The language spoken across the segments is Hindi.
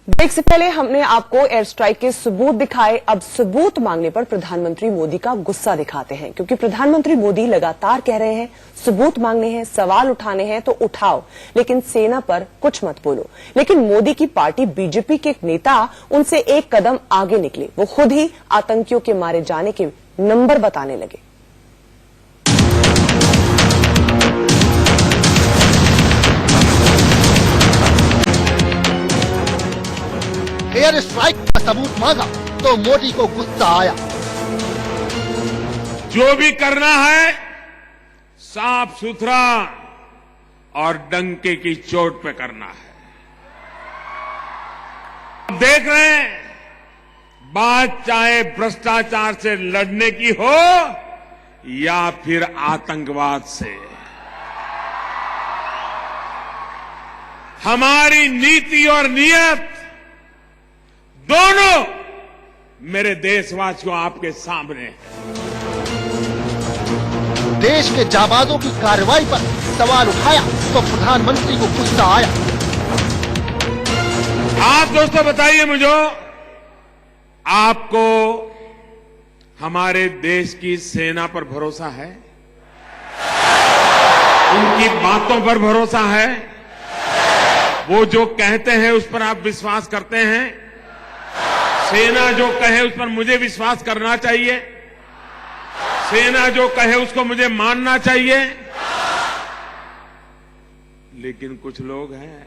ब्रेक से पहले हमने आपको एयर स्ट्राइक के सबूत दिखाए। अब सबूत मांगने पर प्रधानमंत्री मोदी का गुस्सा दिखाते हैं, क्योंकि प्रधानमंत्री मोदी लगातार कह रहे हैं सबूत मांगने हैं, सवाल उठाने हैं तो उठाओ, लेकिन सेना पर कुछ मत बोलो। लेकिन मोदी की पार्टी बीजेपी के एक नेता उनसे एक कदम आगे निकले। वो खुद ही आतंकियों के मारे जाने के नंबर बताने लगे। एयर स्ट्राइक का सबूत मांगा तो मोदी को गुस्सा आया। जो भी करना है साफ सुथरा और डंके की चोट पे करना है। देख रहे हैं, बात चाहे भ्रष्टाचार से लड़ने की हो या फिर आतंकवाद से, हमारी नीति और नियत दोनों मेरे देशवासियों आपके सामने है। देश के जाबाजों की कार्रवाई पर सवाल उठाया तो प्रधानमंत्री को गुस्सा आया। आप दोस्तों बताइए मुझे, आपको हमारे देश की सेना पर भरोसा है? उनकी बातों पर भरोसा है? वो जो कहते हैं उस पर आप विश्वास करते हैं? सेना जो कहे उस पर मुझे विश्वास करना चाहिए? सेना जो कहे उसको मुझे मानना चाहिए? लेकिन कुछ लोग हैं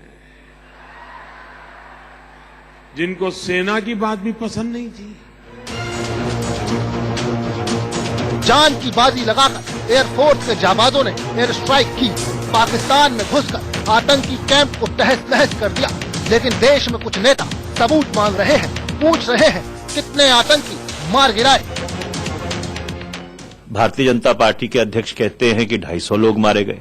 जिनको सेना की बात भी पसंद नहीं थी। जान की बाजी लगाकर एयरफोर्स के जाबाजों ने एयर स्ट्राइक की। पाकिस्तान में घुसकर आतंकी कैंप को तहस नहस कर दिया। लेकिन देश में कुछ नेता सबूत मांग रहे हैं, पूछ रहे हैं कितने आतंकी मार गिराए। भारतीय जनता पार्टी के अध्यक्ष कहते हैं कि 250 लोग मारे गए।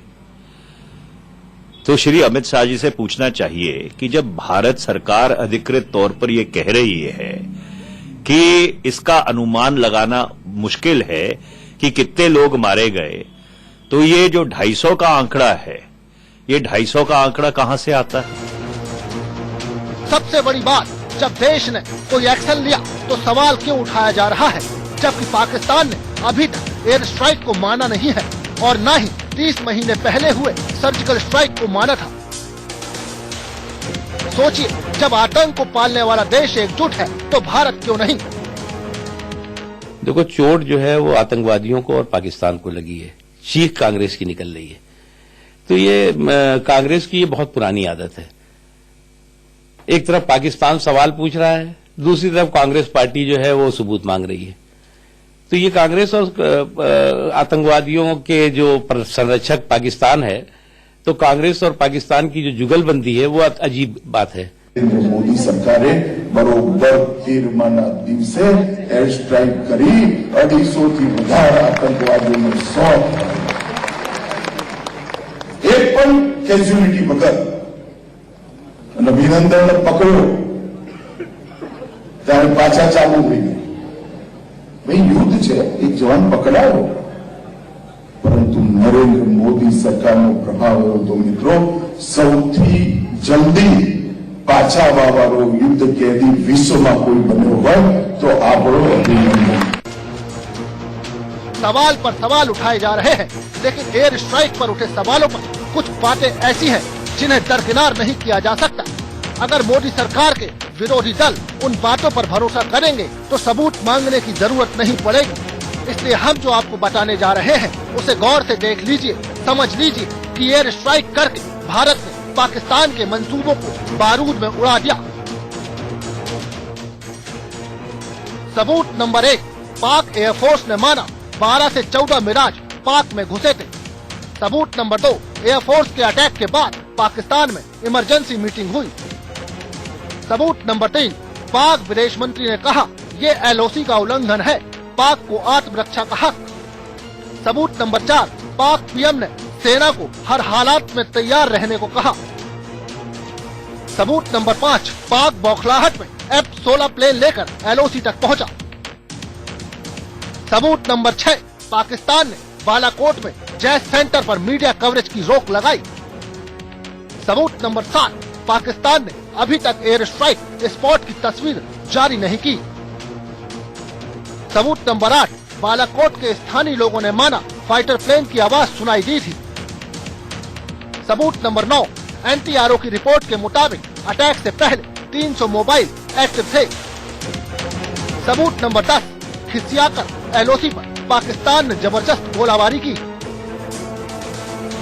तो श्री अमित शाह जी से पूछना चाहिए कि जब भारत सरकार अधिकृत तौर पर यह कह रही है कि इसका अनुमान लगाना मुश्किल है कि कितने लोग मारे गए, तो ये जो 250 का आंकड़ा है, ये 250 का आंकड़ा कहां से आता है? सबसे बड़ी बात, जब देश ने कोई एक्शन लिया तो सवाल क्यों उठाया जा रहा है, जबकि पाकिस्तान ने अभी तक एयर स्ट्राइक को माना नहीं है और न ही 30 महीने पहले हुए सर्जिकल स्ट्राइक को माना था। सोचिए, जब आतंक को पालने वाला देश एकजुट है तो भारत क्यों नहीं? देखो, चोट जो है वो आतंकवादियों को और पाकिस्तान को लगी है, चीख कांग्रेस की निकल रही है। तो ये कांग्रेस की ये बहुत पुरानी आदत है। एक तरफ पाकिस्तान सवाल पूछ रहा है, दूसरी तरफ कांग्रेस पार्टी जो है वो सबूत मांग रही है। तो ये कांग्रेस और आतंकवादियों के जो संरक्षक पाकिस्तान है, तो कांग्रेस और पाकिस्तान की जो जुगलबंदी है वो अजीब बात है। मोदी सरकारे बरोबर 13 દિવસે એર સ્ટ્રાઇક કરી 250 થી વધારે આતંકવાદીઓને એક પણ કેઝ્યુઅલિટી વગર અને અભિનંદનને પકડ્યો ત્યારે પાછા ચાલુ થઈ ગયું। ભાઈ યુદ્ધ છે, એક જવાન પકડાયો, પરંતુ નરેન્દ્ર મોદી સરકારનો પ્રભાવ એવો તો મિત્રો સૌથી જલ્દી પાછા આવવાનો યુદ્ધ કેદી વિશ્વમાં કોઈ બન્યો હોય તો આપણો અભિનંદન। सवाल पर सवाल उठाए जा रहे हैं, लेकिन एयर स्ट्राइक पर उठे सवालों पर कुछ बातें ऐसी हैं जिन्हें दरकिनार नहीं किया जा सकता। अगर मोदी सरकार के विरोधी दल उन बातों पर भरोसा करेंगे तो सबूत मांगने की जरूरत नहीं पड़ेगी। इसलिए हम जो आपको बताने जा रहे हैं उसे गौर से देख लीजिए, समझ लीजिए कि एयर स्ट्राइक करके भारत ने पाकिस्तान के मंसूबों को बारूद में उड़ा दिया। सबूत नंबर 1, पाक एयरफोर्स ने माना 12 से 14 मिराज पाक में घुसे थे। सबूत नंबर 2, एयरफोर्स के अटैक के बाद पाकिस्तान में इमरजेंसी मीटिंग हुई। सबूत नंबर 3, पाक विदेश मंत्री ने कहा ये LOC का उल्लंघन है, पाक को आत्मरक्षा का हक। सबूत नंबर 4, पाक PM ने सेना को हर हालात में तैयार रहने को कहा। सबूत नंबर 5, पाक बौखलाहट में F-16 प्लेन लेकर LOC तक पहुंचा। सबूत नंबर 6, पाकिस्तान ने बालाकोट में जैस सेंटर पर मीडिया कवरेज की रोक लगाई। सबूत नंबर 7, पाकिस्तान ने अभी तक एयर स्ट्राइक स्पॉट की तस्वीर जारी नहीं की। सबूत नंबर 8, बालाकोट के स्थानीय लोगों ने माना फाइटर प्लेन की आवाज सुनाई दी थी। सबूत नंबर 9, NTRO की रिपोर्ट के मुताबिक अटैक से पहले 300 मोबाइल एक्टिव थे। सबूत नंबर 10, खिसियाकर LOC पर पाकिस्तान ने जबरदस्त गोलाबारी की।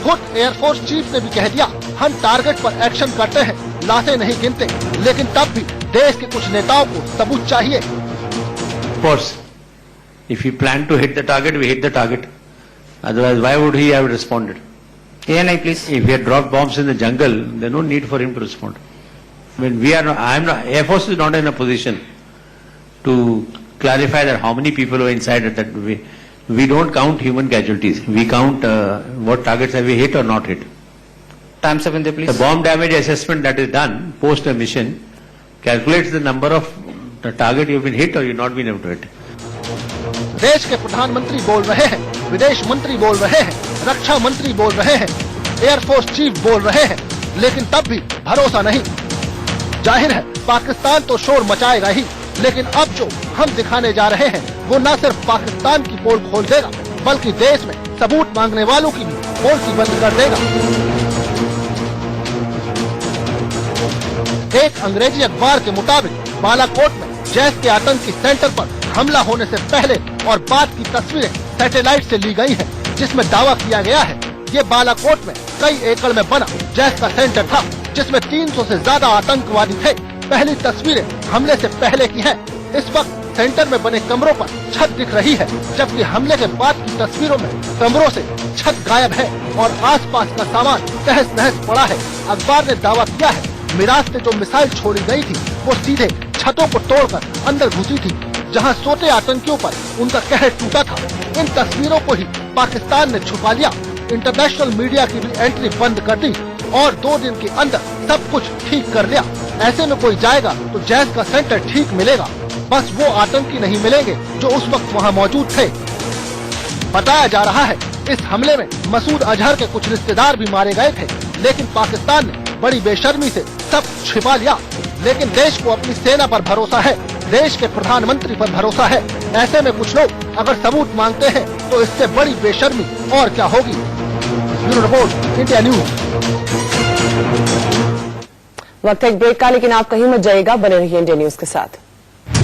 खुद एयरफोर्स चीफ ने भी कह दिया, हम टारगेट पर एक्शन करते हैं, लाशें नहीं गिनते। लेकिन तब भी देश के कुछ नेताओं को सबूत चाहिए। Of course, if he planned to hit the target, we hit the target. Otherwise, why would he have responded? ANI, please. If he had dropped bombs in the jungle, there's no need for him to respond. I mean, Air Force is not in a position to clarify that how many people were inside it. That we don't count human casualties. We count what targets have we hit or not hit. Time 7 there, please. The bomb damage assessment that is done post a mission calculates the number of the target you've been hit or you've not been able to hit. देश के प्रधानमंत्री बोल रहे हैं, विदेश मंत्री बोल रहे हैं, रक्षा मंत्री बोल रहे हैं, एयरफोर्स चीफ बोल रहे हैं, लेकिन तब भी भरोसा नहीं। जाहिर है पाकिस्तान तो शोर मचाएगा ही, लेकिन अब जो हम दिखाने जा रहे हैं वो न सिर्फ पाकिस्तान की पोल खोल देगा, बल्कि देश में सबूत मांगने वालों की भी पोल बंद कर देगा। एक अंग्रेजी अखबार के मुताबिक बालाकोट में जैश के आतंकी सेंटर पर हमला होने से पहले और बाद की तस्वीरें सैटेलाइट से ली गई हैं, जिसमें दावा किया गया है ये बालाकोट में कई एकड़ में बना जैश का सेंटर था, जिसमें 300 से ज्यादा आतंकवादी थे। पहली तस्वीरें हमले से पहले की हैं। इस वक्त सेंटर में बने कमरों पर छत दिख रही है, जबकि हमले के बाद की तस्वीरों में कमरों से छत गायब है और आसपास का सामान तहस नहस पड़ा है। अखबार ने दावा किया है मिराज से जो मिसाइल छोड़ी गई थी वो सीधे छतों को तोड़कर अंदर घुसी थी, जहां सोते आतंकियों पर उनका कहर टूटा था। इन तस्वीरों को ही पाकिस्तान ने छुपा लिया, इंटरनेशनल मीडिया की भी एंट्री बंद कर दी और 2 दिन के अंदर सब कुछ ठीक कर लिया। ऐसे में कोई जाएगा तो जैश का सेंटर ठीक मिलेगा, बस वो आतंकी नहीं मिलेंगे जो उस वक्त वहाँ मौजूद थे। बताया जा रहा है इस हमले में मसूद अजहर के कुछ रिश्तेदार भी मारे गए थे, लेकिन पाकिस्तान ने बड़ी बेशर्मी से सब छिपा लिया। लेकिन देश को अपनी सेना पर भरोसा है, देश के प्रधानमंत्री पर भरोसा है। ऐसे में कुछ लोग अगर सबूत मांगते हैं तो इससे बड़ी बेशर्मी और क्या होगी। Bureau report, India news. वक्त एक ब्रेक का, लेकिन आप कहीं मत जाइएगा, बने रहिए इंडिया न्यूज के साथ।